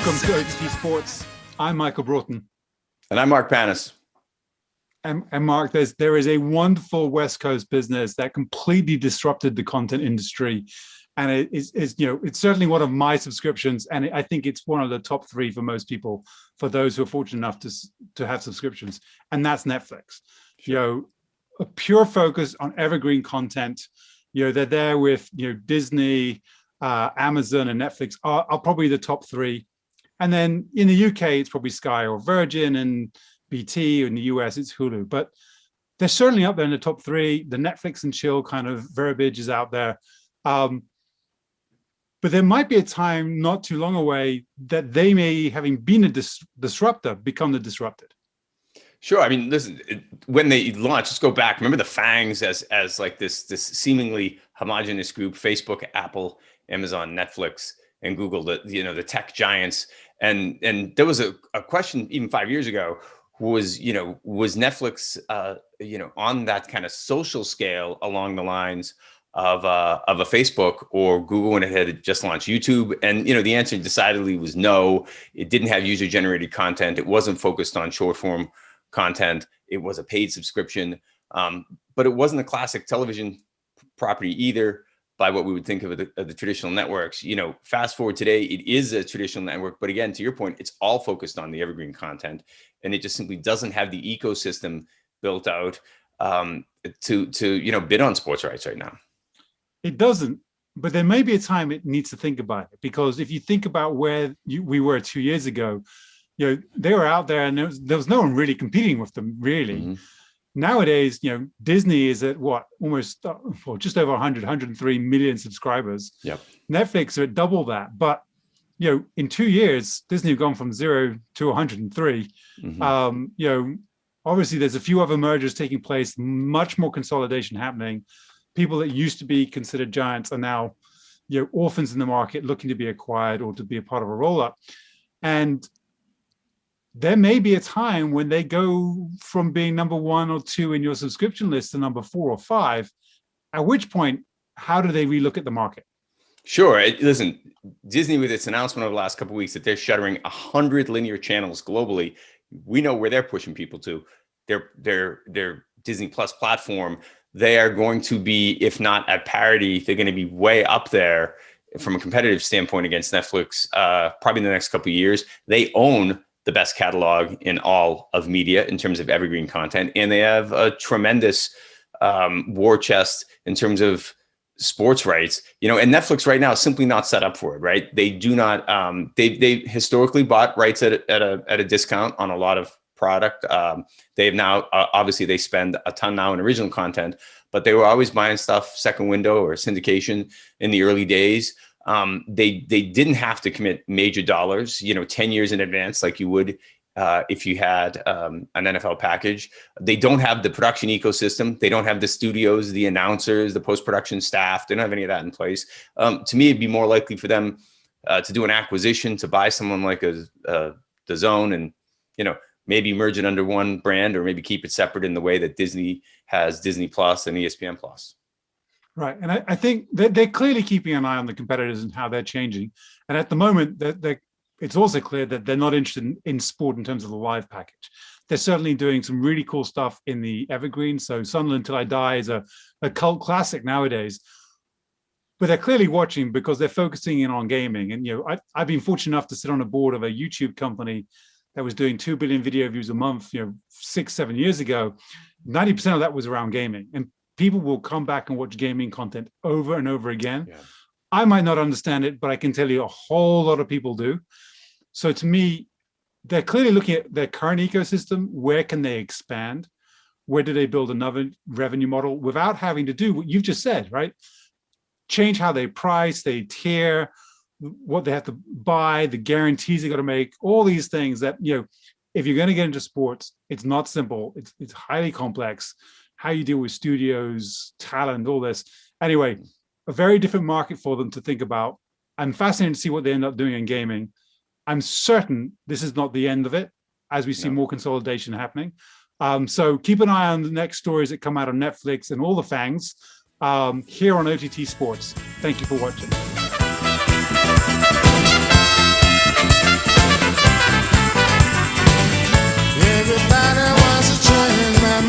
Welcome to OTT Sports. I'm Michael Broughton. And I'm Mark Panis. And Mark, there is a wonderful West Coast business that completely disrupted the content industry. And it's certainly one of my subscriptions. And I think it's one of the top three for most people, for those who are fortunate enough to have subscriptions. And that's Netflix. Sure. A pure focus on evergreen content. They're there with, Disney, Amazon and Netflix are probably the top three. And then in the UK, it's probably Sky or Virgin, and BT. In the US, it's Hulu. But they're certainly up there in the top three. The Netflix and chill kind of verbiage is out there. But there might be a time not too long away that they may, having been a disruptor, become the disrupted. Sure. I mean, listen, when they launched, let's go back. Remember the FANGs as like this seemingly homogenous group: Facebook, Apple, Amazon, Netflix, and Google, the tech giants. And there was a question even 5 years ago, was Netflix on that kind of social scale along the lines of a Facebook or Google when it had just launched YouTube? And the answer decidedly was no. It didn't have user generated content. It wasn't focused on short form content. It was a paid subscription, but it wasn't a classic television property either, by what we would think of the traditional networks. Fast forward today, it is a traditional network, but again, to your point, it's all focused on the evergreen content, and it just simply doesn't have the ecosystem built out to bid on sports rights right now. It doesn't, but there may be a time it needs to think about it, because if you think about where we were 2 years ago, they were out there and there was no one really competing with them, really. Mm-hmm. Nowadays, Disney is at just over 103 million subscribers. Yep. Netflix are at double that. But, in 2 years, Disney have gone from 0 to 103. Mm-hmm. Obviously, there's a few other mergers taking place, much more consolidation happening. People that used to be considered giants are now, orphans in the market looking to be acquired or to be a part of a roll-up. And there may be a time when they go from being number 1 or 2 in your subscription list to number 4 or 5, at which point, how do they relook at the market? Sure. Listen, Disney, with its announcement over the last couple of weeks that they're shuttering 100 linear channels globally, we know where they're pushing people to. Their Disney Plus platform, they are going to be, if not at parity, they're going to be way up there from a competitive standpoint against Netflix, probably in the next couple of years. They own the best catalog in all of media in terms of evergreen content. And they have a tremendous war chest in terms of sports rights, and Netflix right now is simply not set up for it, right? They do not, they historically bought rights at a discount on a lot of product. They have now, obviously they spend a ton now in original content, but they were always buying stuff second window or syndication in the early days. They didn't have to commit major dollars, 10 years in advance, like you would if you had an NFL package. They don't have the production ecosystem. They don't have the studios, the announcers, the post-production staff. They don't have any of that in place. To me, it'd be more likely for them to do an acquisition, to buy someone like DAZN and, maybe merge it under one brand, or maybe keep it separate in the way that Disney has Disney Plus and ESPN Plus. Right. And I think they're clearly keeping an eye on the competitors and how they're changing. And at the moment, it's also clear that they're not interested in sport in terms of the live package. They're certainly doing some really cool stuff in the evergreen. So Sunderland Till I Die is a cult classic nowadays. But they're clearly watching because they're focusing in on gaming. And, I've been fortunate enough to sit on a board of a YouTube company that was doing 2 billion video views a month, 6-7 years ago. 90% of that was around gaming. And people will come back and watch gaming content over and over again. Yeah. I might not understand it, but I can tell you a whole lot of people do. So to me, they're clearly looking at their current ecosystem. Where can they expand? Where do they build another revenue model without having to do what you've just said, right? Change how they price, they tier, what they have to buy, the guarantees they got to make, all these things that, if you're going to get into sports, it's not simple. It's highly complex. How you deal with studios, talent, all this. Anyway, a very different market for them to think about. I'm fascinated to see what they end up doing in gaming. I'm certain this is not the end of it, as we see more consolidation happening. So keep an eye on the next stories that come out of Netflix and all the FANGs here on OTT Sports. Thank you for watching.